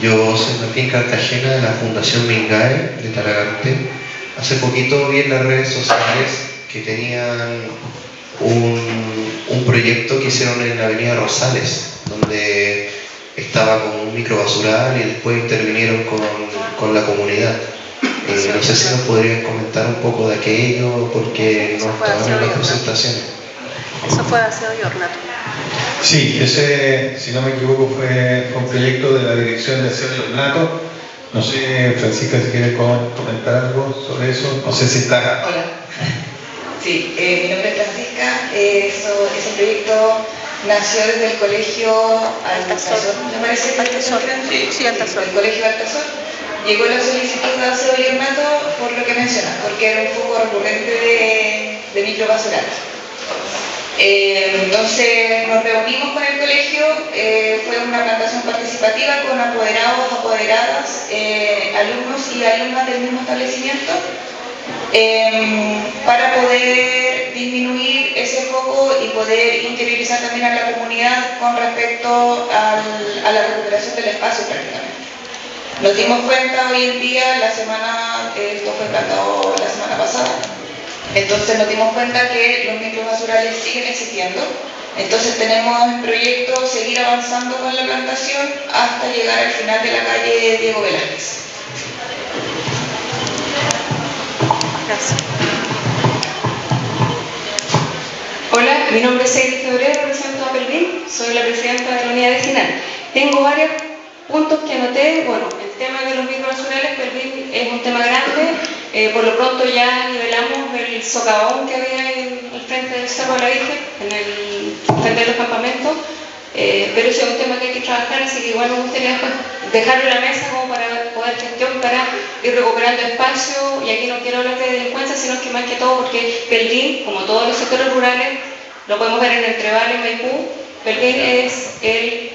Yo soy Martín Cartagena de la Fundación Mingae de Talagante. Hace poquito vi en las redes sociales que tenían un proyecto que hicieron en la avenida Rosales, donde estaba como un microbasural y después intervinieron con la comunidad. No sé si nos podrían comentar un poco de aquello, porque no estaban en las presentaciones. Eso fue hace hoy, Ornato. Sí, ese, si no me equivoco, fue un proyecto de la Dirección de Aseo y Ornato. No sé, Francisca, si quieres comentar algo sobre eso. No sé si está... Hola. Sí, mi nombre es Francisca. Ese proyecto nació desde el colegio Altazor. ¿Me parece? Altazor. Sí, Altazor. El colegio Altazor. Llegó la solicitud de Aseo y Ornato por lo que mencionas, porque era un foco recurrente de microbasurales. Entonces nos reunimos con el colegio, fue una plantación participativa con apoderados, apoderadas, alumnos y alumnas del mismo establecimiento, para poder disminuir ese foco y poder interiorizar también a la comunidad con respecto a la recuperación del espacio prácticamente. Nos dimos cuenta hoy en día, esto fue plantado la semana pasada, entonces nos dimos cuenta que los microbasurales siguen existiendo. Entonces tenemos en proyecto seguir avanzando con la plantación hasta llegar al final de la calle Diego Velázquez. Gracias. Hola, mi nombre es Egri Febrero, represento a Pelvín, soy la presidenta de la unidad vecinal. Tengo varios puntos que anoté. Bueno, el tema de los microbasurales, Pelvín, es un tema grande. Por lo pronto ya nivelamos el socavón que había en el frente del Cerro de la Virgen, en el frente de los campamentos, pero ese es un tema que hay que trabajar, así que igual me gustaría dejarlo en la mesa como para poder gestión, para ir recuperando espacio. Y aquí no quiero hablar de delincuencia, sino que más que todo porque Pelvín, como todos los sectores rurales, lo podemos ver en el Trebal, en Maipú, Pelvín es el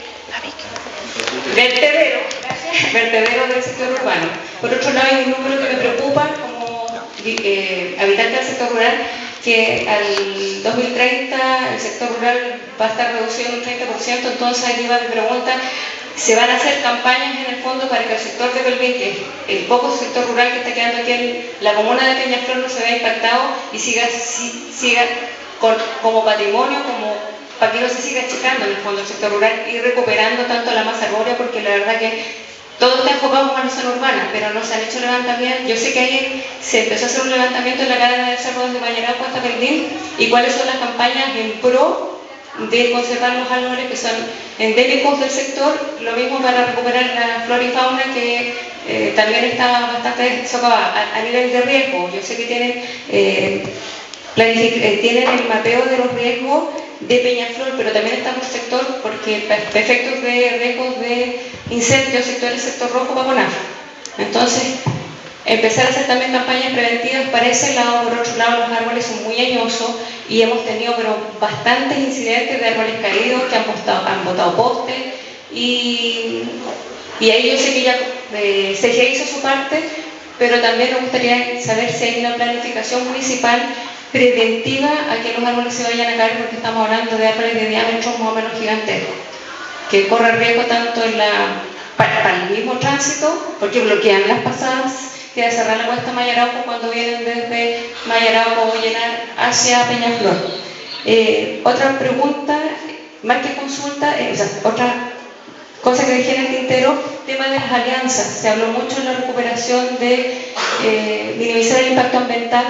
vertedero del sector urbano. Por otro lado, hay un número que me preocupa como habitante del sector rural, que al 2030 el sector rural va a estar reducido en un 30%, entonces aquí va mi pregunta: ¿se van a hacer campañas en el fondo para que el sector de Pelvín, que es el poco sector rural que está quedando aquí en la comuna de Peñaflor, no se vea impactado y siga como patrimonio, para que no se siga achicando en el fondo el sector rural y recuperando tanto la masa arbórea? Porque la verdad que todo está enfocado en la zona urbana, pero no se han hecho levantamientos. Yo sé que ahí se empezó a hacer un levantamiento en la cadena de cerros de Mañaraco hasta Pelvín, y cuáles son las campañas en pro de conservar los árboles que son endémicos del sector, lo mismo para recuperar la flora y fauna que también está bastante socavada a nivel de riesgo. Yo sé que tienen el mapeo de los riesgos de Peñaflor, pero también está por sector, porque efectos de riesgos de incendios, sector rojo va con AFA. Entonces, empezar a hacer también campañas preventivas para ese lado. Por otro lado, los árboles son muy añosos y hemos tenido bastantes incidentes de árboles caídos que han botado postes, y ahí yo sé que ya se hizo su parte, pero también me gustaría saber si hay una planificación municipal preventiva a que los árboles se vayan a caer, porque estamos hablando de árboles de diámetros más o menos gigantescos, que corren riesgo tanto para el mismo tránsito, porque bloquean las pasadas, que de cerrar la cuesta Mayarauco cuando vienen desde Mayarauco o llenar hacia Peñaflor. Otra pregunta, más que consulta, otra cosa que dejé en el tintero, tema de las alianzas. Se habló mucho en la recuperación de minimizar el impacto ambiental,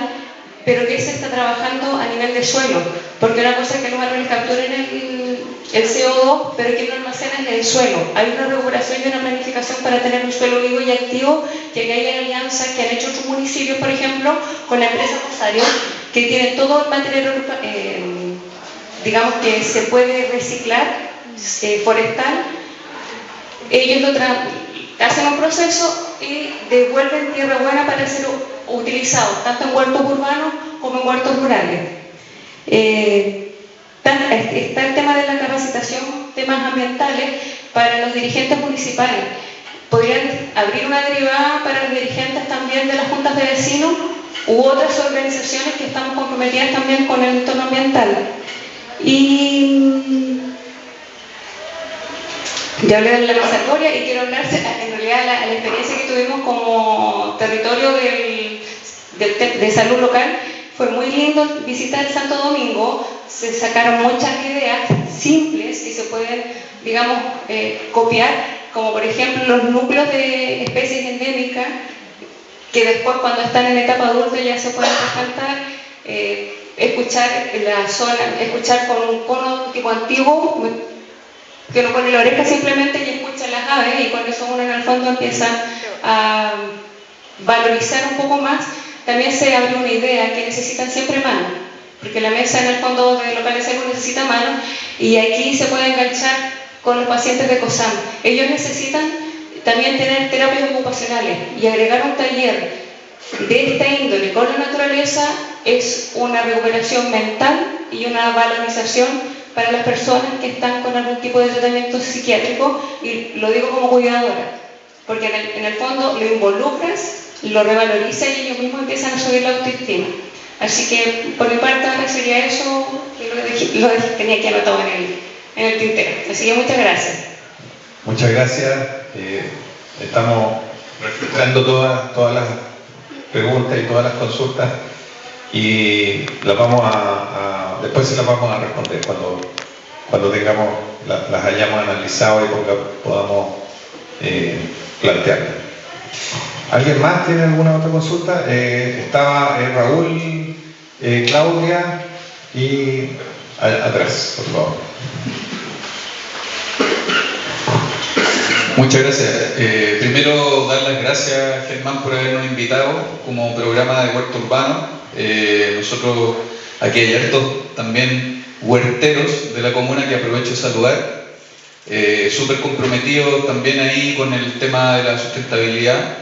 pero que se está trabajando a nivel de suelo, porque una cosa es que los árboles capturen el CO2, pero que no almacenan en el suelo. Hay una regulación y una planificación para tener un suelo vivo y activo, que hay alianzas que han hecho otros municipios, por ejemplo, con la empresa Rosario, que tienen todo el material, digamos, que se puede reciclar, forestal. Ellos hacen un proceso y devuelven tierra buena para ser utilizado tanto en huertos urbanos como en huertos rurales. Está el tema de la capacitación, temas ambientales para los dirigentes municipales. Podrían abrir una derivada para los dirigentes también de las juntas de vecinos u otras organizaciones que estamos comprometidas también con el entorno ambiental. Y ya hablé de la masa arbórea y quiero hablar en realidad la experiencia que tuvimos como territorio de salud local fue muy lindo visitar Santo Domingo. Se sacaron muchas ideas simples que se pueden, digamos, copiar, como por ejemplo los núcleos de especies endémicas, que después cuando están en etapa adulta ya se pueden resaltar, escuchar la zona, escuchar con un cono tipo antiguo, que uno pone la oreja simplemente y escucha las aves, y con eso uno en el fondo empieza a valorizar un poco más. También se abre una idea que necesitan siempre manos, porque la mesa en el fondo de locales de salud necesita manos, y aquí se puede enganchar con los pacientes de COSAM. Ellos necesitan también tener terapias ocupacionales, y agregar un taller de esta índole con la naturaleza es una recuperación mental y una valorización para las personas que están con algún tipo de tratamiento psiquiátrico, y lo digo como cuidadora, porque en el fondo lo involucras, lo revaloriza y ellos mismos empiezan a subir la autoestima. Así que por mi parte sería eso, que lo tenía que anotado en el tintero. Así que muchas gracias. Muchas gracias. Estamos registrando todas las preguntas y todas las consultas, y las vamos después se las vamos a responder cuando tengamos, las hayamos analizado y podamos plantearlas. ¿Alguien más tiene alguna otra consulta? Estaba Raúl, Claudia y atrás, por favor. Muchas gracias. Primero, dar las gracias, Germán, por habernos invitado como programa de huerto urbano. Nosotros aquí hay hartos también huerteros de la comuna que aprovecho de saludar. Súper comprometidos también ahí con el tema de la sustentabilidad.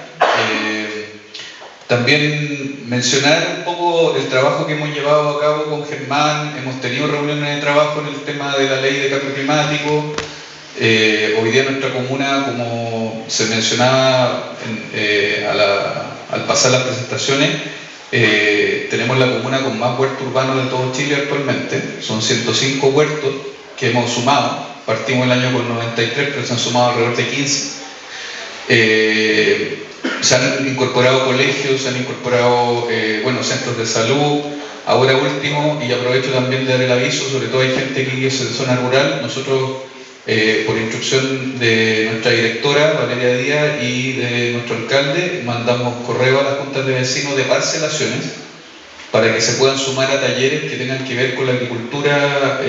También mencionar un poco el trabajo que hemos llevado a cabo con Germán. Hemos tenido reuniones de trabajo en el tema de la ley de cambio climático. Hoy día nuestra comuna, como se mencionaba al pasar las presentaciones, tenemos la comuna con más huertos urbanos de todo Chile actualmente. Son 105 huertos que hemos sumado. Partimos el año con 93, pero se han sumado alrededor de 15. Se han incorporado colegios, se han incorporado centros de salud. Ahora último, y aprovecho también de dar el aviso, sobre todo hay gente que es en zona rural. Nosotros, por instrucción de nuestra directora Valeria Díaz y de nuestro alcalde, mandamos correo a las juntas de vecinos de parcelaciones para que se puedan sumar a talleres que tengan que ver con la agricultura,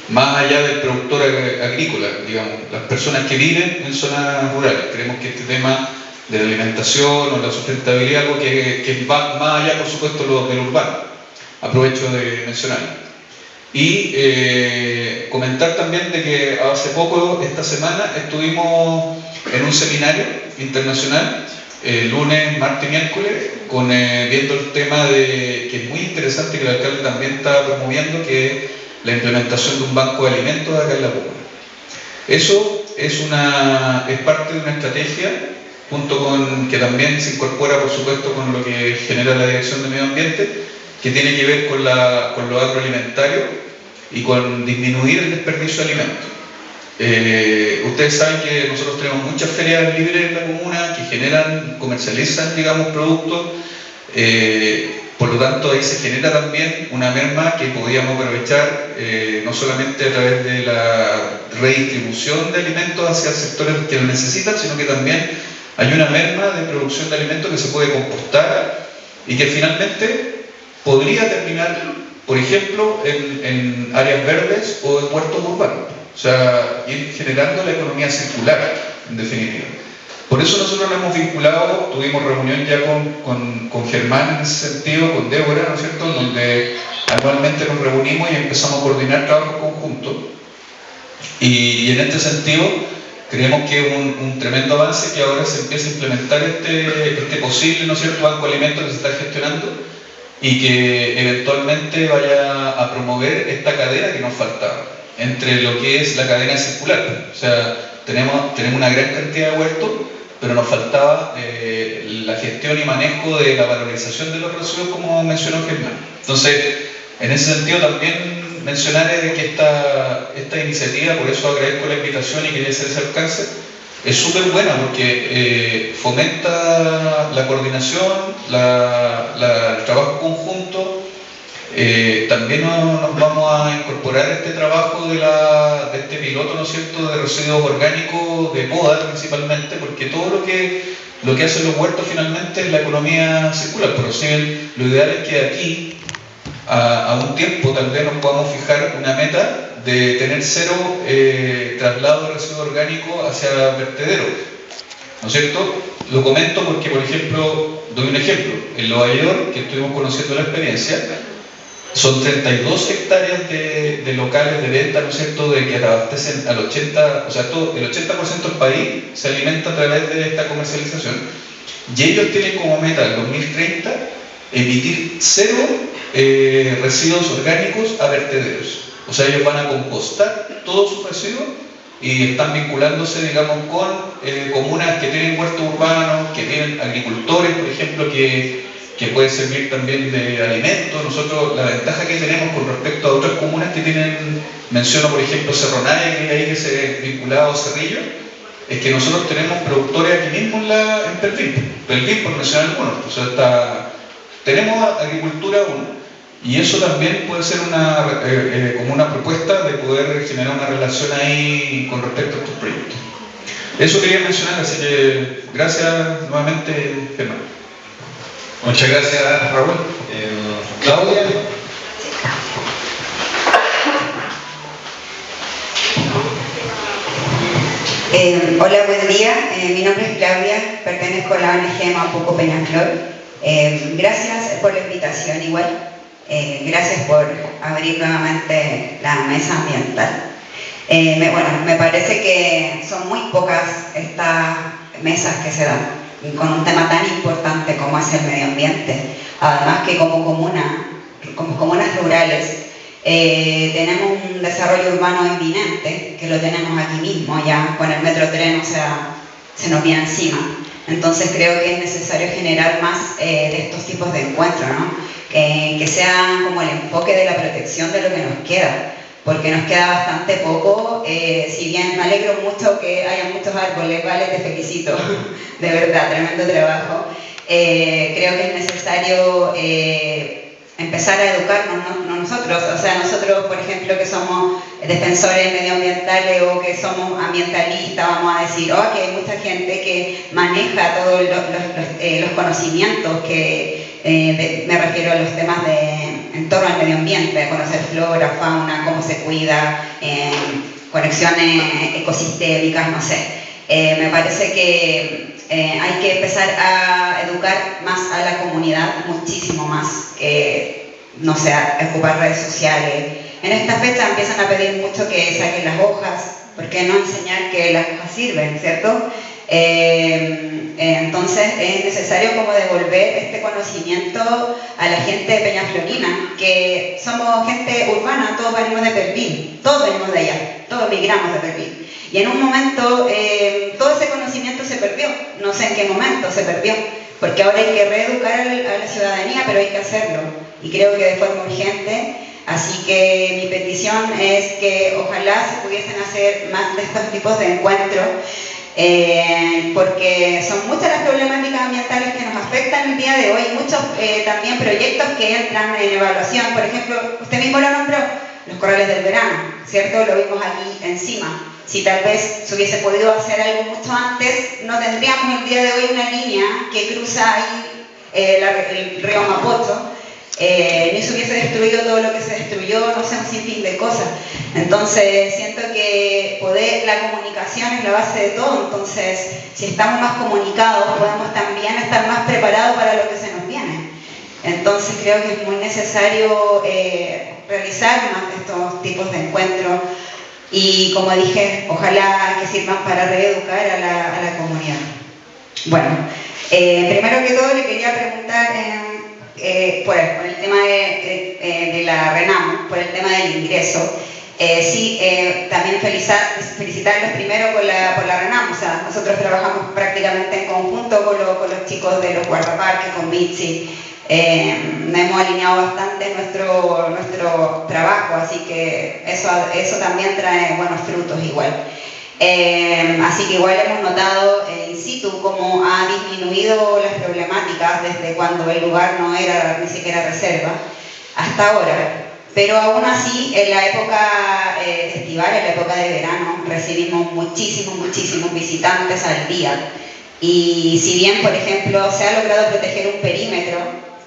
más allá del productor agrícola, digamos, las personas que viven en zonas rurales. Creemos que este tema de la alimentación o la sustentabilidad, algo que va más allá, por supuesto, del urbano. Aprovecho de mencionarlo. Y comentar también de que hace poco, esta semana, estuvimos en un seminario internacional, lunes, martes y miércoles, viendo el tema que es muy interesante, que el alcalde también está promoviendo, que es la implementación de un banco de alimentos acá en la comuna. Eso es parte de una estrategia, junto con que también se incorpora, por supuesto, con lo que genera la Dirección de Medio Ambiente, que tiene que ver con lo agroalimentario y con disminuir el desperdicio de alimentos. Ustedes saben que nosotros tenemos muchas ferias libres en la comuna que comercializan, digamos, productos. Por lo tanto, ahí se genera también una merma que podríamos aprovechar, no solamente a través de la redistribución de alimentos hacia sectores que lo necesitan, sino que también hay una merma de producción de alimentos que se puede compostar y que finalmente podría terminar, por ejemplo, en áreas verdes o en huertos urbanos. O sea, ir generando la economía circular, en definitiva. Por eso nosotros nos hemos vinculado, tuvimos reunión ya con Germán en ese sentido, con Débora, ¿no es cierto?, donde anualmente nos reunimos y empezamos a coordinar trabajos conjuntos. Y en este sentido, creemos que es un tremendo avance que ahora se empieza a implementar este posible, ¿no es cierto?, banco de alimentos que se está gestionando y que eventualmente vaya a promover esta cadena que nos faltaba, entre lo que es la cadena circular. O sea, tenemos una gran cantidad de huertos, pero nos faltaba la gestión y manejo de la valorización de los residuos, como mencionó Germán. Entonces, en ese sentido también mencionar que esta iniciativa, por eso agradezco la invitación y quería hacer ese alcance, es súper buena porque fomenta la coordinación, el trabajo conjunto. También nos vamos a incorporar este trabajo de este piloto, ¿no es cierto?, de residuos orgánicos de poda principalmente, porque todo lo que hacen los huertos finalmente es la economía circular. Pero sí, lo ideal es que aquí, a un tiempo, tal vez nos podamos fijar una meta de tener 0 traslado de residuos orgánicos hacia vertederos, ¿no es cierto? Lo comento porque, por ejemplo, doy un ejemplo. En Nueva York, que estuvimos conociendo la experiencia, son 32 hectáreas de locales de venta, ¿no es cierto?, de que abastecen al 80%, o sea, el 80% del país se alimenta a través de esta comercialización, y ellos tienen como meta el 2030 emitir 0 residuos orgánicos a vertederos. O sea, ellos van a compostar todos sus residuos y están vinculándose, digamos, con comunas que tienen huertos urbanos, que tienen agricultores, por ejemplo, que pueden servir también de alimento. Nosotros, la ventaja que tenemos con respecto a otras comunas que tienen, menciono por ejemplo Cerro Navia, que hay que se vinculado a Cerrillo, es que nosotros tenemos productores aquí mismo en Pelvín, por mencionar algunos. O sea, tenemos agricultura aún. Y eso también puede ser como una propuesta de poder generar una relación ahí con respecto a estos proyectos. Eso quería mencionar, así que gracias nuevamente, Germán. Muchas gracias, Raúl. Claudia. Hola, buen día. Mi nombre es Claudia, pertenezco a la ONG Mapuco Peñaflor. Gracias por la invitación igual. Gracias por abrir nuevamente la mesa ambiental. Me parece que son muy pocas estas mesas que se dan con un tema tan importante como es el medio ambiente. Además que como comunas rurales tenemos un desarrollo urbano inminente, que lo tenemos aquí mismo, ya con el metro tren, o sea, se nos viene encima. Entonces creo que es necesario generar más de estos tipos de encuentros, ¿no? Que sean como el enfoque de la protección de lo que nos queda, porque nos queda bastante poco. Si bien me alegro mucho que haya muchos árboles, vale, te felicito, de verdad, tremendo trabajo. Creo que es necesario empezar a educarnos, ¿no? Nosotros, o sea, nosotros, por ejemplo, que somos defensores medioambientales o que somos ambientalistas, vamos a decir, que hay mucha gente que maneja todos los conocimientos que me refiero a los temas en torno al medio ambiente, conocer flora, fauna, cómo se cuida, conexiones ecosistémicas, no sé. Me parece que hay que empezar a educar más a la comunidad, muchísimo más, no sé, ocupar redes sociales. En esta fecha empiezan a pedir mucho que saquen las hojas, ¿por qué no enseñar que las hojas sirven, cierto? Entonces es necesario como devolver este conocimiento a la gente de Peñaflorina, que somos gente urbana, todos venimos de Pelvín, todos venimos de allá, todos migramos de Pelvín. Y en un momento todo ese conocimiento se perdió, no sé en qué momento se perdió, porque ahora hay que reeducar a la ciudadanía, pero hay que hacerlo, y creo que de forma urgente. Así que mi petición es que ojalá se pudiesen hacer más de estos tipos de encuentros, porque son muchas las problemáticas ambientales que nos afectan el día de hoy, muchos también proyectos que entran en evaluación. Por ejemplo, usted mismo lo nombró, los corrales del verano, ¿cierto? Lo vimos aquí encima. Si tal vez se hubiese podido hacer algo mucho antes, no tendríamos el día de hoy una línea que cruza ahí el río Mapocho, ni se hubiese destruido todo lo que se destruyó, no sé, un sinfín de cosas. Entonces siento que la comunicación es la base de todo. Entonces, si estamos más comunicados, podemos también estar más preparados para lo que se nos viene. Entonces creo que es muy necesario realizar más de estos tipos de encuentros, y como dije, ojalá que sirvan para reeducar a la comunidad. Bueno, primero que todo le quería preguntar por el tema de la RENAMO, por el tema del ingreso. También felicitarlos primero por la RENAMO. O sea, nosotros trabajamos prácticamente en conjunto con los chicos de los guardaparques, con Mitzi. Hemos alineado bastante nuestro trabajo, así que eso también trae buenos frutos igual. Así que igual hemos notado in situ cómo ha disminuido las problemáticas desde cuando el lugar no era ni siquiera reserva hasta ahora. Pero aún así, en la época estival, en la época de verano, recibimos muchísimos visitantes al día. Y si bien, por ejemplo, se ha logrado proteger un perímetro,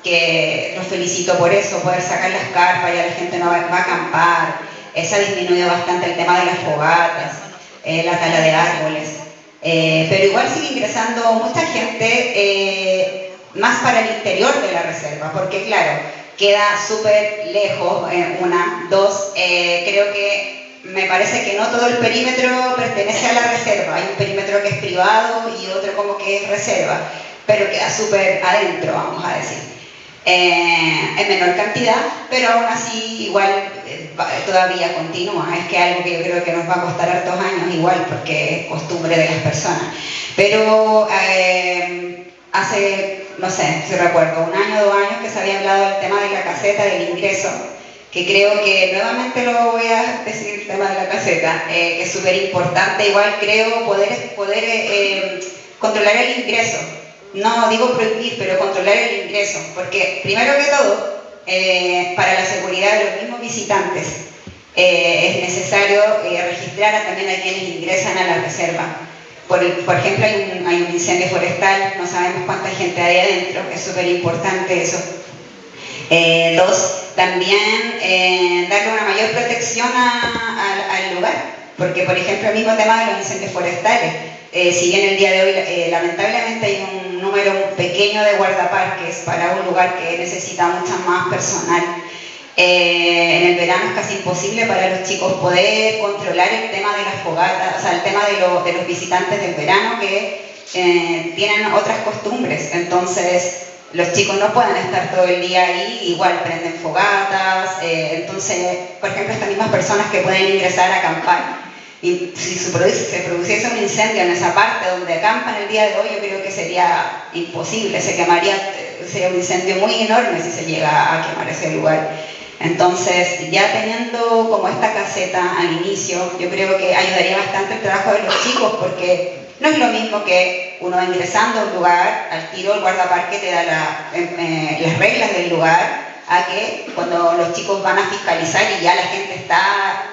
que los felicito por eso, poder sacar las carpas, ya la gente no va a acampar, se ha disminuido bastante el tema de las fogatas, la tala de árboles. Pero igual sigue ingresando mucha gente más para el interior de la reserva, porque claro, queda súper lejos, dos, creo que me parece que no todo el perímetro pertenece a la reserva, hay un perímetro que es privado y otro como que es reserva, pero queda súper adentro, vamos a decir, en menor cantidad, pero aún así igual todavía continúa, es que algo que yo creo que nos va a costar hartos años igual, porque es costumbre de las personas, pero hace, no sé si recuerdo, 1 año, 2 años que se había hablado del tema de la caseta, del ingreso, que creo que nuevamente lo voy a decir, el tema de la caseta, que es súper importante, igual creo poder controlar el ingreso, no digo prohibir, pero controlar el ingreso, porque primero que todo, para la seguridad de los mismos visitantes, es necesario registrar también a quienes ingresan a la reserva. Por ejemplo, hay un incendio forestal, no sabemos cuánta gente hay adentro, es súper importante eso. 2, también darle una mayor protección al lugar, porque por ejemplo el mismo tema de los incendios forestales, si bien el día de hoy lamentablemente hay un número pequeño de guardaparques para un lugar que necesita mucha más personal, en el verano es casi imposible para los chicos poder controlar el tema de las fogatas, o sea, el tema de los visitantes del verano que tienen otras costumbres, entonces los chicos no pueden estar todo el día ahí, igual prenden fogatas, entonces, por ejemplo, estas mismas personas que pueden ingresar a acampar, y si se produciese un incendio en esa parte donde acampan el día de hoy, yo creo que sería imposible, sería un incendio muy enorme si se llega a quemar ese lugar. Entonces, ya teniendo como esta caseta al inicio, yo creo que ayudaría bastante el trabajo de los chicos, porque no es lo mismo que uno va ingresando a un lugar, al tiro el guardaparque te da las reglas del lugar, a que cuando los chicos van a fiscalizar y ya la gente está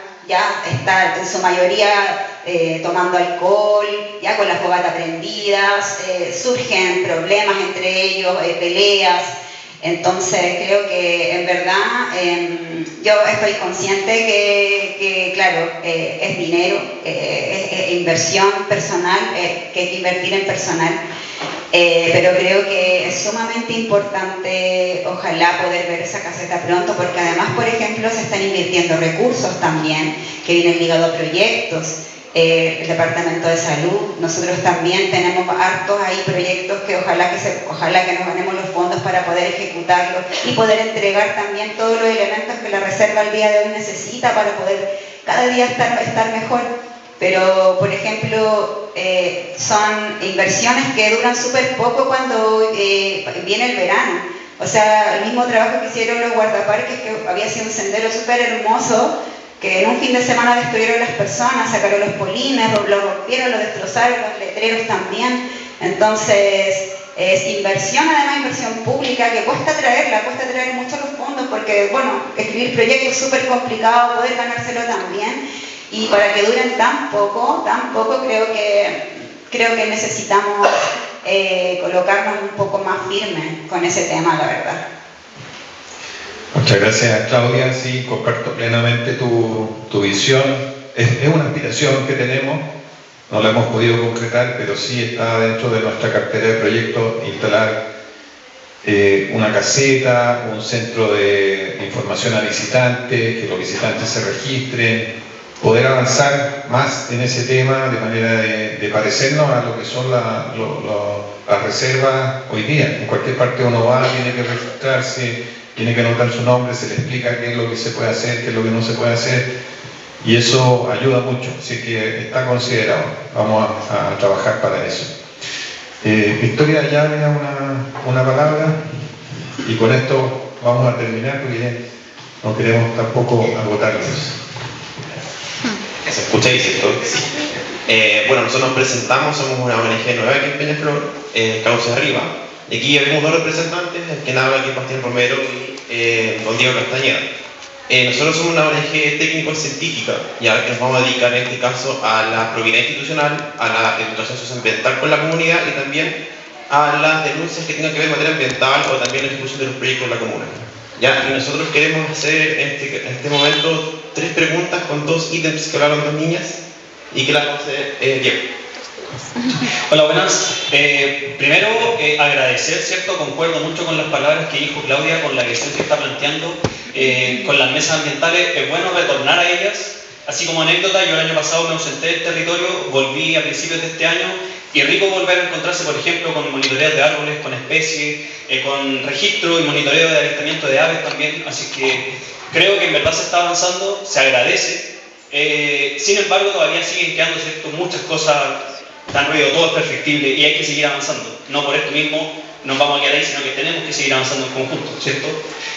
en su mayoría tomando alcohol, ya con las fogatas prendidas, surgen problemas entre ellos, peleas. Entonces creo que en verdad yo estoy consciente que claro, es dinero, es inversión personal, que hay que invertir en personal, pero creo que es sumamente importante, ojalá poder ver esa caseta pronto, porque además, por ejemplo, se están invirtiendo recursos también que vienen ligados a proyectos. El Departamento de Salud, nosotros también tenemos hartos ahí proyectos que ojalá que nos ganemos los fondos para poder ejecutarlos y poder entregar también todos los elementos que la reserva al día de hoy necesita para poder cada día estar mejor. Pero, por ejemplo, son inversiones que duran súper poco cuando viene el verano. O sea, el mismo trabajo que hicieron los guardaparques, que había sido un sendero súper hermoso, que en un fin de semana destruyeron las personas, sacaron los polines, lo rompieron, lo destrozaron, los letreros también. Entonces, es inversión, además inversión pública, que cuesta traer mucho los fondos, porque, bueno, escribir proyectos es súper complicado, poder ganárselo también, y para que duren tan poco, creo que necesitamos colocarnos un poco más firmes con ese tema, la verdad. Muchas gracias, Claudia. Sí, comparto plenamente tu visión. Es una aspiración que tenemos, no la hemos podido concretar, pero sí está dentro de nuestra cartera de proyectos instalar una caseta, un centro de información a visitantes, que los visitantes se registren, poder avanzar más en ese tema de manera de parecernos a lo que son las reservas hoy día. En cualquier parte uno va, tiene que registrarse, tiene que anotar su nombre, se le explica qué es lo que se puede hacer, qué es lo que no se puede hacer, y eso ayuda mucho, así que está considerado. Vamos a trabajar para eso. Victoria, ya había una palabra, y con esto vamos a terminar, porque no queremos tampoco agotarlos. ¿Se escucha ahí, cierto? Bueno, nosotros nos presentamos, somos una ONG nueva aquí en Peñaflor, Cauce Arriba, y aquí ya vemos dos representantes, el que habla aquí es Bastián Romero y don Diego Castañeda. Nosotros somos una ONG técnico-científica, ya que nos vamos a dedicar en este caso a la probidad institucional, a la educación socioambiental con la comunidad y también a las denuncias que tengan que ver con materia ambiental o también la ejecución de los proyectos de la comuna. Ya, y nosotros queremos hacer en este momento 3 preguntas con 2 ítems que hablaron 2 niñas y que las vamos a hacer Diego. Hola, buenas. Primero, agradecer, ¿cierto? Concuerdo mucho con las palabras que dijo Claudia, con la visión que está planteando, con las mesas ambientales. Es bueno retornar a ellas. Así como anécdota, yo el año pasado me ausenté del territorio, volví a principios de este año, y rico volver a encontrarse, por ejemplo, con monitoreos de árboles, con especies, con registro y monitoreo de avistamiento de aves también. Así que creo que en verdad se está avanzando, se agradece. Sin embargo, todavía siguen quedando, ¿cierto?, muchas cosas. Tan ruido, todo es perfectible y hay que seguir avanzando. No por esto mismo nos vamos a quedar ahí, sino que tenemos que seguir avanzando en conjunto, ¿cierto?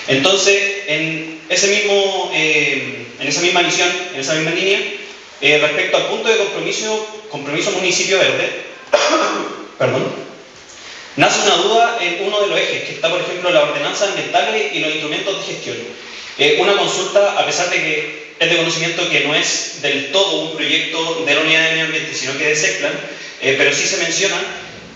Entonces, en esa misma visión, en esa misma línea, respecto al punto de compromiso municipio verde, perdón, nace una duda en uno de los ejes, que está, por ejemplo, la ordenanza ambiental y los instrumentos de gestión. Una consulta, a pesar de que es de conocimiento que no es del todo un proyecto de la Unidad de Medio Ambiente, sino que de SECPLAN, pero sí se menciona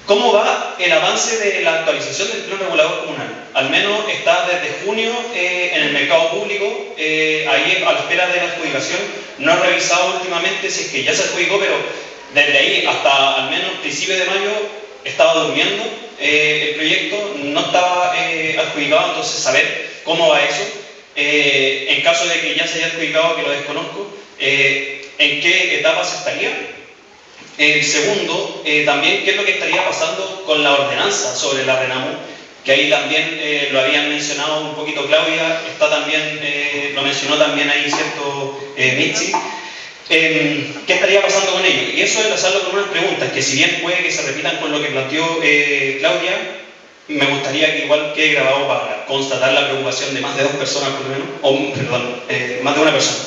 cómo va el avance de la actualización del plan regulador comunal. Al menos está desde junio en el mercado público, ahí a la espera de la adjudicación. No he revisado últimamente si es que ya se adjudicó, pero desde ahí hasta al menos principios de mayo estaba durmiendo el proyecto, no estaba adjudicado, entonces saber cómo va eso. En caso de que ya se haya adjudicado, que lo desconozco, ¿en qué etapas estaría? Segundo, también qué es lo que estaría pasando con la ordenanza sobre la RENAMO, que ahí también lo habían mencionado un poquito Claudia, está también, lo mencionó también ahí, ¿cierto? Mitzi. ¿Qué estaría pasando con ello? Y eso enlazarlo con unas preguntas que, si bien puede que se repitan con lo que planteó Claudia, me gustaría que igual quede grabado para constatar la preocupación de más de 2 personas por lo menos, o perdón, más de una persona,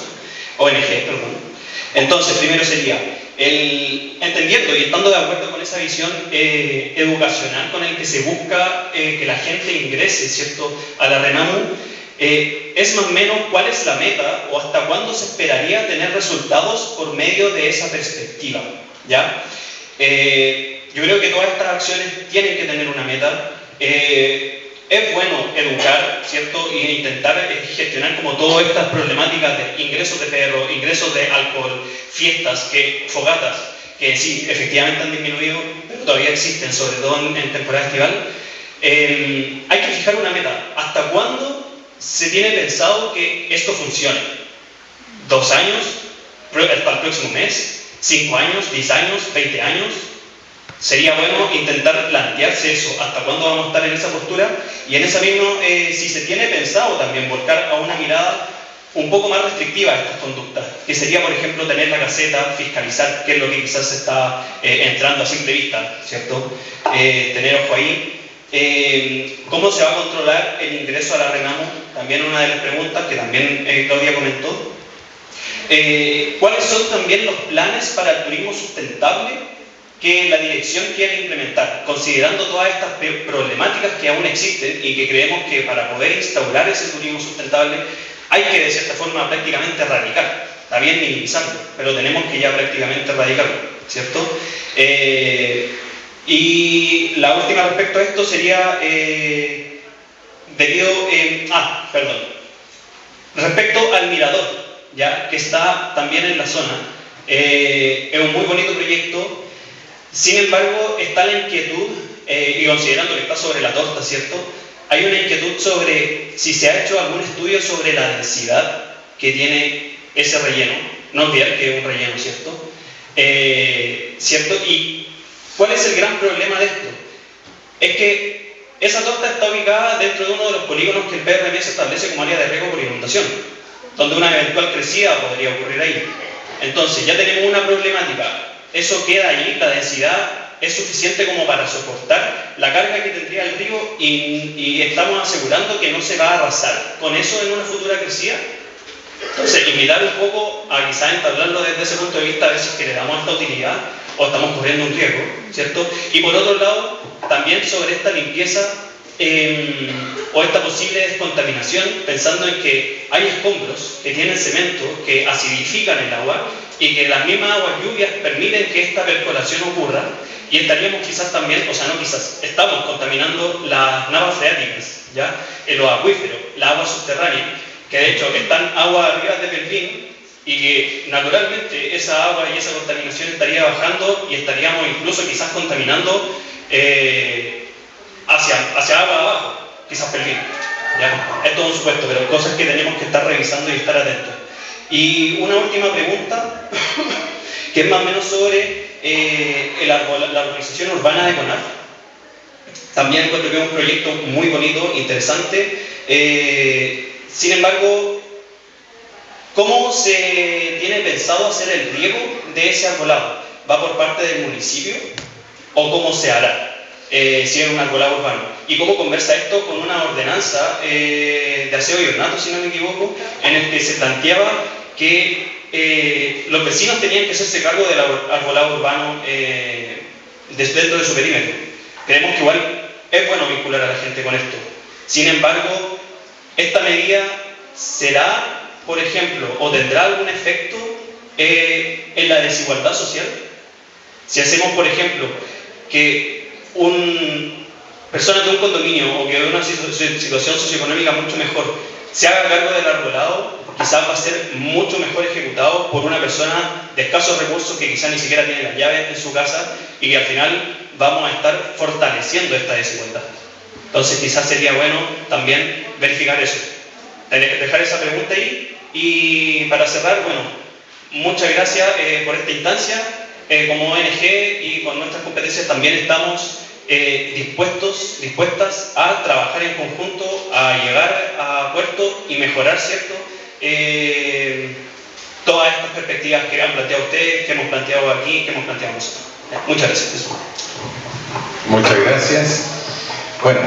ONG, perdón. Entonces, primero sería, entendiendo y estando de acuerdo con esa visión educacional con el que se busca que la gente ingrese, ¿cierto?, a la RENAMO, es más o menos cuál es la meta o hasta cuándo se esperaría tener resultados por medio de esa perspectiva, ¿ya? Yo creo que todas estas acciones tienen que tener una meta. Es bueno educar, ¿cierto?, e intentar gestionar como todas estas problemáticas de ingresos de perros, ingresos de alcohol, fiestas, fogatas, que sí, efectivamente han disminuido, pero todavía existen, sobre todo en temporada estival. Hay que fijar una meta. ¿Hasta cuándo se tiene pensado que esto funcione? ¿2 años? ¿Hasta el próximo mes? ¿5 años? ¿10 años? ¿20 años? Sería bueno intentar plantearse eso, hasta cuándo vamos a estar en esa postura, y en esa misma, si se tiene pensado también volcar a una mirada un poco más restrictiva a estas conductas, que sería, por ejemplo, tener la caseta, fiscalizar qué es lo que quizás se está entrando a simple vista, ¿cierto? Tener ojo ahí. ¿Cómo se va a controlar el ingreso a la RENAMO? También una de las preguntas que también Claudia comentó. ¿Cuáles son también los planes para el turismo sustentable que la dirección quiere implementar, considerando todas estas problemáticas que aún existen y que creemos que para poder instaurar ese turismo sustentable hay que, de cierta forma, prácticamente erradicar? Está bien minimizarlo, pero tenemos que ya prácticamente erradicarlo, ¿cierto? Y la última respecto a esto sería respecto al mirador, ya que está también en la zona. Es un muy bonito proyecto. Sin embargo, está la inquietud, y considerando que está sobre la torta, ¿cierto?, hay una inquietud sobre si se ha hecho algún estudio sobre la densidad que tiene ese relleno. No olvidar que es un relleno, ¿cierto? ¿Cierto? ¿Y cuál es el gran problema de esto? Es que esa torta está ubicada dentro de uno de los polígonos que el PRM se establece como área de riesgo por inundación, donde una eventual crecida podría ocurrir ahí. Entonces, ya tenemos una problemática. Eso queda ahí, la densidad es suficiente como para soportar la carga que tendría el río y estamos asegurando que no se va a arrasar con eso en una futura crecida. Entonces, invitar un poco a quizás entablarlo desde ese punto de vista, a ver si es que le damos esta utilidad o estamos corriendo un riesgo, ¿cierto? Y por otro lado, también sobre esta limpieza o esta posible descontaminación, pensando en que hay escombros que tienen cemento, que acidifican el agua y que las mismas aguas lluvias permiten que esta percolación ocurra, y estaríamos quizás también, o sea, no quizás, estamos contaminando las napas freáticas, ¿ya? En los acuíferos, la agua subterránea, que de hecho están aguas arriba de Pelvín, y que naturalmente esa agua y esa contaminación estaría bajando y estaríamos incluso quizás contaminando hacia agua abajo, quizás Pelvín. ¿Ya? Es todo un supuesto, pero cosas que tenemos que estar revisando y estar atentos. Y una última pregunta, que es más o menos sobre la organización urbana de CONAF. También encuentro que es un proyecto muy bonito, interesante. Sin embargo, ¿cómo se tiene pensado hacer el riego de ese arbolado? ¿Va por parte del municipio o cómo se hará? Si es un arbolado urbano. ¿Y cómo conversa esto con una ordenanza de aseo y ornato, si no me equivoco, en el que se planteaba que los vecinos tenían que hacerse cargo del arbolado urbano dentro de su perímetro? Creemos que igual es bueno vincular a la gente con esto. Sin embargo, esta medida será, por ejemplo, o tendrá algún efecto en la desigualdad social. Si hacemos, por ejemplo, que personas de un condominio o que de una situación socioeconómica mucho mejor se haga cargo del arbolado, quizás va a ser mucho mejor ejecutado por una persona de escasos recursos que quizás ni siquiera tiene las llaves en su casa, y que al final vamos a estar fortaleciendo esta desigualdad. Entonces quizás sería bueno también verificar eso. Dejar esa pregunta ahí. Y para cerrar, bueno, muchas gracias por esta instancia. Como ONG y con nuestras competencias también estamos dispuestas a trabajar en conjunto, a llegar a puerto y mejorar, ¿cierto? Todas estas perspectivas que han planteado ustedes, que hemos planteado aquí, que hemos planteado nosotros. Muchas gracias. Muchas gracias. Bueno,